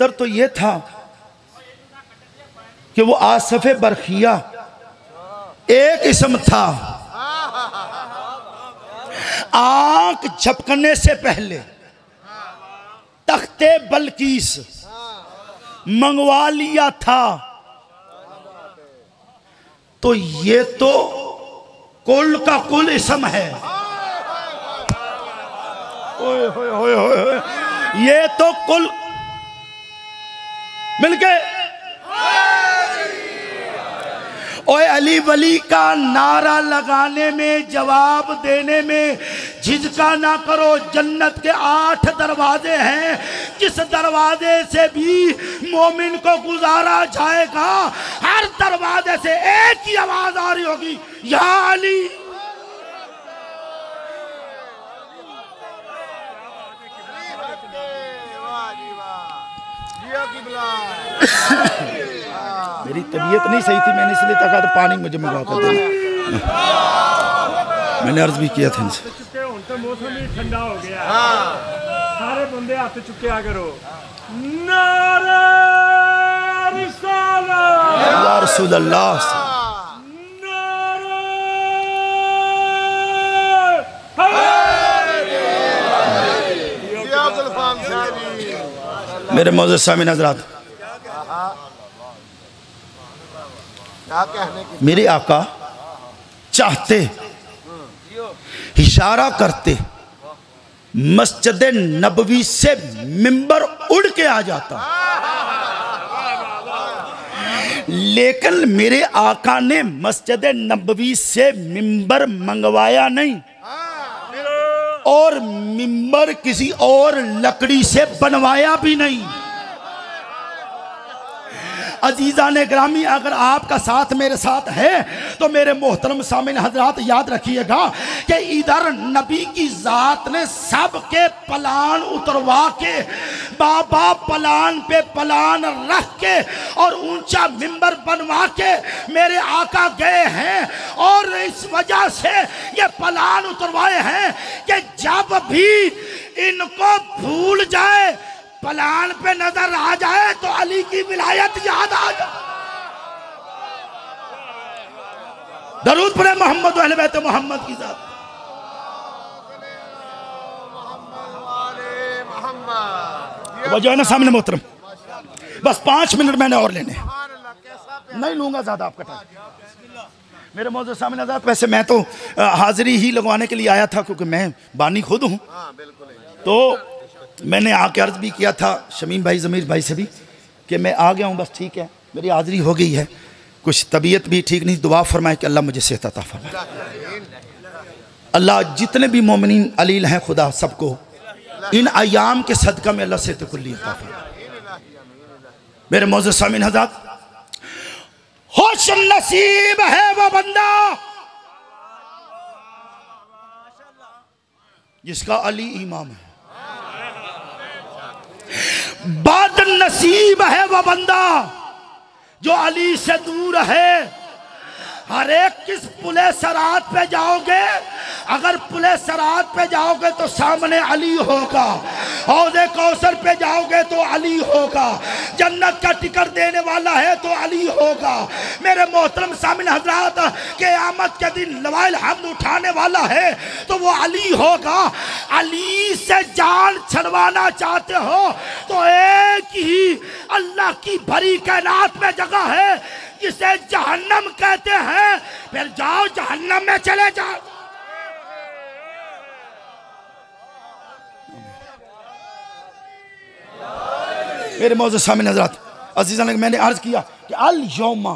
बेहतर तो ये था कि वो आसफ़े बरखिया एक इसम था। आंख झपकने से पहले तख्ते बल्कीस मंगवा लिया था। तो ये तो कुल का कुल इसम है। ओए होए होए होए, ये तो कुल मिलके ओए अली वली का नारा लगाने में, जवाब देने में झिझका ना करो। जन्नत के 8 दरवाजे हैं, जिस दरवाजे से भी मोमिन को गुजारा जाएगा, हर दरवाजे से एक ही आवाज आ रही होगी, या अली। मेरी तबीयत नहीं सही थी, मैंने इसलिए कहा तो पानी मुझे मंगवा कर देना। मैंने अर्ज भी किया था इनसे। मौसम भी ठंडा हो गया, सारे बंदे हाथ चुके आ करो, नारे रिसालत या रसूल अल्लाह। मेरे मौजूद सामीन हज़रात, मेरे आका चाहते, इशारा करते, मस्जिद नबवी से मिंबर उड़ के आ जाता, लेकिन मेरे आका ने मस्जिद नबवी से मिंबर मंगवाया नहीं और मिंबर किसी और लकड़ी से बनवाया भी नहीं। अजीज़ा ने ग्रामी, अगर आपका साथ मेरे साथ है तो मेरे मोहतरम सामिन हजरात याद रखिएगा कि इधर नबी की ज़ात ने सबके पलान उतरवा के, बाबा पलान पे पलान रख के और ऊंचा मिंबर बनवा के मेरे आका गए हैं। और इस वजह से ये पलान उतरवाए हैं कि जब भी इनको भूल जाए, पलान पे नजर आ जाए तो अली की विलायत याद आ जाए। दरूद पढ़े मोहम्मद व अहले बैत मोहम्मद की जात। वजह है ना सामने मोहतरम, बस 5 मिनट मैंने और लेने, नहीं लूंगा ज्यादा आपका टाइम। मेरे मौजूद सामने आजाद, वैसे मैं तो हाजिरी ही लगवाने के लिए आया था क्योंकि मैं बानी खुद हूँ। तो मैंने आके अर्ज भी किया था शमीम भाई, ज़मीर भाई से भी कि मैं आ गया हूँ, बस ठीक है, मेरी हाजिरी हो गई है। कुछ तबीयत भी ठीक नहीं, दुआ फरमाए कि अल्लाह मुझे सेहत अता फरमाए। अल्लाह जितने भी मोमिनीन अलील हैं, खुदा सबको इन अयाम के सदका में अल्लाह सेहत कुल्ली अता फरमाए। मेरे मौजूद सामीन हज़रात, खुश नसीब है वो बंदा जिसका अली इमाम है, बद नसीब है वो बंदा जो अली से दूर है। हर एक किस पुले सरात पे जाओगे, अगर पुले सरात पे जाओगे तो सामने अली होगा, हौज़े कौसर पे जाओगे तो अली होगा, जन्नत का टिकट देने वाला है तो अली होगा। मेरे मोहतरम सामिन हजरात, क़यामत के दिन लवाइल हम्द उठाने वाला है तो वो अली होगा। अली से जान छड़वाना चाहते हो तो एक ही अल्लाह की भरी कायनात में जगह है जिसे जहन्नम कहते हैं, फिर जाओ जहन्नम में चले जाओ। मेरे मौजूद सामने हज़रात अज़ीज़ान, मैंने अर्ज किया कि अल यौमा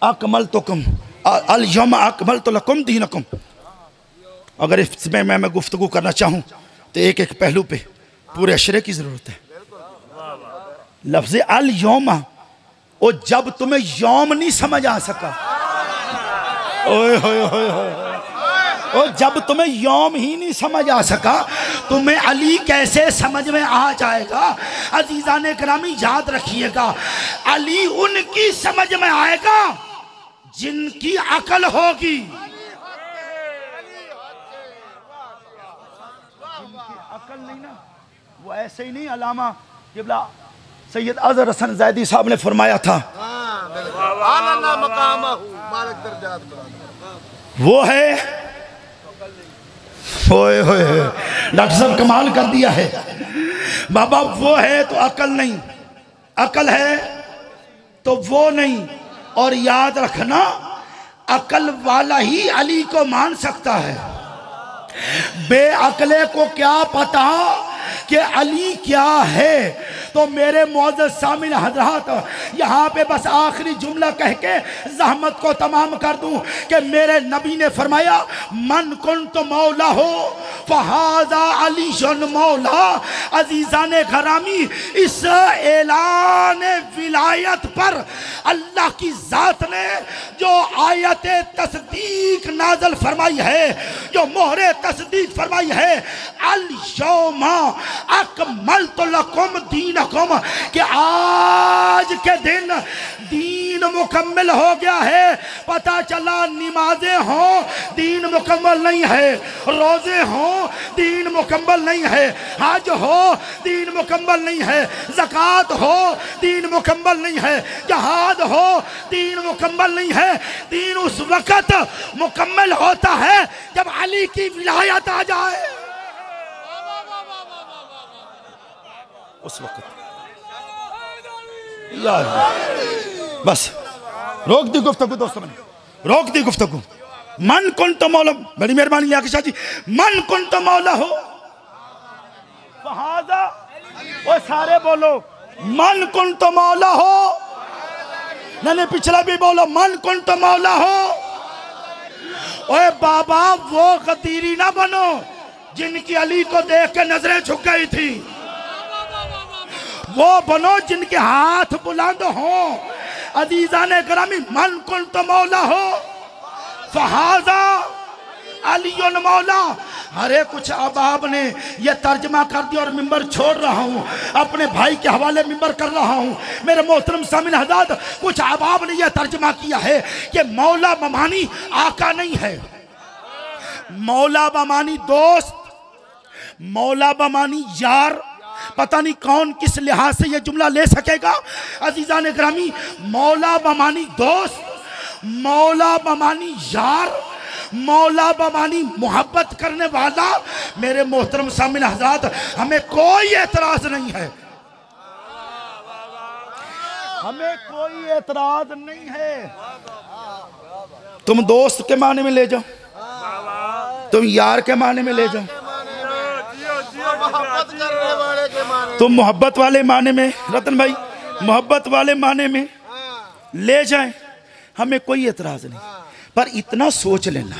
अकमलतुकुम अल यौमा अकमलतु दीनकुम। अगर इसमें मैं गुफ्तगू करना चाहूँ तो एक एक पहलू पे पूरे अशरे की ज़रूरत है। लफ्ज़ अल यौमा, ओ जब तुम्हें यौम नहीं समझ आ सका, ओए होए होए होए, ओ जब तुम्हें यौम ही नहीं समझ आ सका, तुम्हें अली कैसे समझ में आ जाएगा। अजीज़ान करामी याद रखिएगा, अली उनकी समझ में आएगा जिनकी अकल होगी। अकल नहीं ना, वो ऐसे ही नहीं अलामा किबला सैयद अजहर हसन ज़ैदी साहब ने फरमाया था, वो है, होए होए डॉक्टर साहब कमाल कर दिया है बाबा, वो है तो अकल नहीं, अकल है तो वो नहीं। और याद रखना, अकल वाला ही अली को मान सकता है, बेअकले को क्या पता कि अली क्या है। तो मेरे मौजूद सामिन हजरात, यहाँ पे बस आखिरी जुमला कह के जहमत को तमाम कर दूं कि मेरे नबी ने फरमाया, मन कुंत मौला हो फहाजा अली मौला। अजीज़ान घरामी, इस ऐलान विलायत पर अल्लाह की ज़ात ने जो आयत तस्दीक नाज़िल फरमाई है, जो मोहरे तस्दीक फरमाई है, अल यौमा अकमलतु लकुम दीनकुम, कि आज के दिन दीन मुकम्मल हो गया है। पता चला नमाजें हों दीन मुकम्मल नहीं है, रोजे हों दीन मुकम्मल नहीं है, हज हो दीन मुकम्मल नहीं है, ज़कात हो दीन मुकम्मल नहीं है, जहाद हो दीन मुकम्मल नहीं है। दीन उस वक़्त मुकम्मल होता है जब अली की विलायत आ जाए, उस वक़्त। बस रोक दी गुफ्तगू दोस्तों, मैंने रोक दी गुफ्तगू। मन कुन तो मौला, बड़ी मेहरबानी लिया शाह जी, मन कुन तो मौला हो फहाजा, वो सारे बोलो मन कुन तो मौला हो, नहीं पिछला भी बोलो मन कुन तो मौला हो। ओए बाबा, वो गदीरी ना बनो जिनकी अली को देख के नजरें झुक गई थी, वो बनो जिनके हाथ बुलंद हो। अजीज़ान गिरामी, मन कुन तो मौला हो फहाजा अलीयुन मौला। अरे कुछ अहबाब ने यह तर्जमा कर दिया और मिंबर छोड़ रहा हूँ, अपने भाई के हवाले मिंबर कर रहा हूँ। मेरे मोहतरम सामिन हज़रात, कुछ अहबाब ने यह तर्जमा किया है कि मौला बमानी आका नहीं है, मौला बमानी दोस्त, मौला बमानी यार। पता नहीं कौन किस लिहाज से यह जुमला ले सकेगा। अजीज़ान गिरामी, मौला बमानी दोस्त, मौला बमानी यार, मौला बमानी मोहब्बत करने वाला। मेरे मोहतरम सामिन हज़रात, हमें कोई एतराज नहीं है, हमें कोई एतराज नहीं है। तुम दोस्त के माने में ले जाओ, तुम यार के माने में ले जाओ, तुम मोहब्बत वाले माने में, रतन भाई मोहब्बत वाले माने में ले जाएं, हमें कोई एतराज नहीं। पर इतना सोच लेना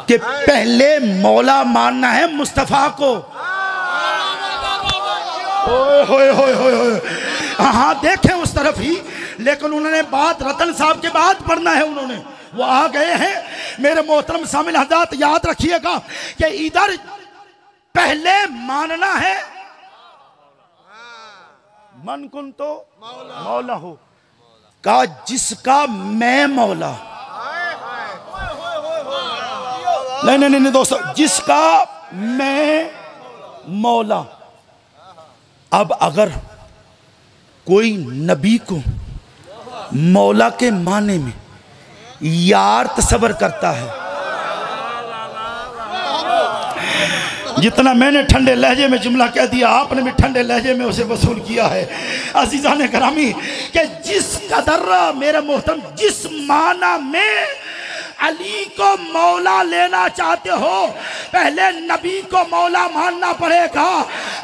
कि पहले मौला मानना है मुस्तफ़ा को। ओए होए होए होए होए, हाँ देखें उस तरफ ही, लेकिन उन्होंने बात रतन साहब के बाद पढ़ना है, उन्होंने वो आ गए हैं। मेरे मोहतरम सामिल हज़रात, याद रखिएगा कि इधर पहले मानना है मन कुन तो मौला हो का, जिसका मैं मौला, नहीं नहीं नहीं दोस्तों, जिसका मैं मौला। अब अगर कोई नबी को मौला के माने में यार तस्वर करता है, जितना मैंने ठंडे लहजे में जुमला कह दिया, आपने भी ठंडे लहजे में उसे वसूल किया है। अज़ीज़ान गिरामी, कि जिस कदर मेरे मोहतरम, जिस माना में अली को मौला लेना चाहते हो, पहले नबी को मौला मानना पड़ेगा।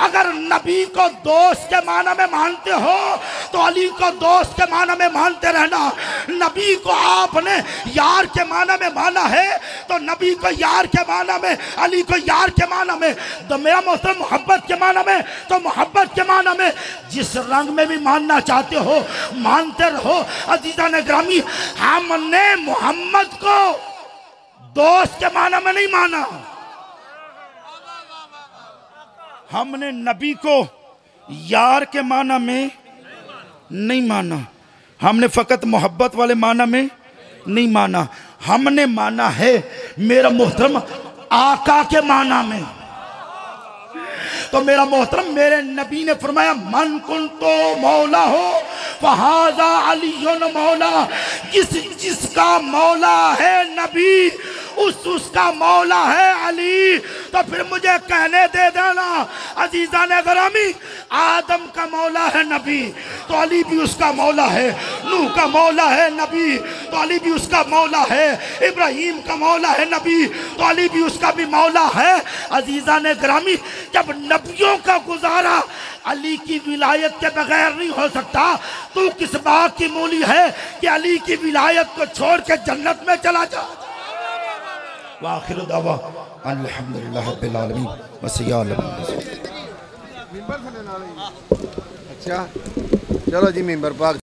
अगर नबी को दोस्त के माना में मानते हो तो अली को दोस्त के माना में मानते रहना। नबी को आपने यार के माना में माना है तो नबी को यार के माना में, अली को यार के माना में, तो मेरा मोहतरम मोहब्बत के माना में तो मोहब्बत के माना में, जिस रंग में भी मानना चाहते हो मानते रहो। अज़ीज़ान गिरामी, हमने मोहम्मद को दोस्त के माना में नहीं माना, हमने नबी को यार के माना में नहीं माना, हमने फ़कत मोहब्बत वाले माना में नहीं माना, हमने माना है मेरा मोहतरम आका के माना में। तो मेरा मोहतरम मेरे नबी ने फरमाया मन कुन तो मौला हो फहाजा अलीयुन मौला, जिसका मौला है नबी उसका मौला है अली। तो फिर मुझे कहने दे देना अजीजा ने गरामी, आदम का मौला है नबी तो अली भी उसका मौला है, नूह का मौला है नबी तो अली भी उसका मौला है, इब्राहिम का मौला है नबी तो अली भी उसका भी मौला है। अजीजा ने गरामी, जब नबियों का गुजारा अली की विलायत के बगैर नहीं हो सकता, तू किस बात की मूली है कि अली की विलायत को छोड़ के जन्नत में चला जा। वाखिर दावा अल्हम्दुलिल्लाह रब्बिल आलमीन वसिया। अच्छा चलो जी मेंबर पाक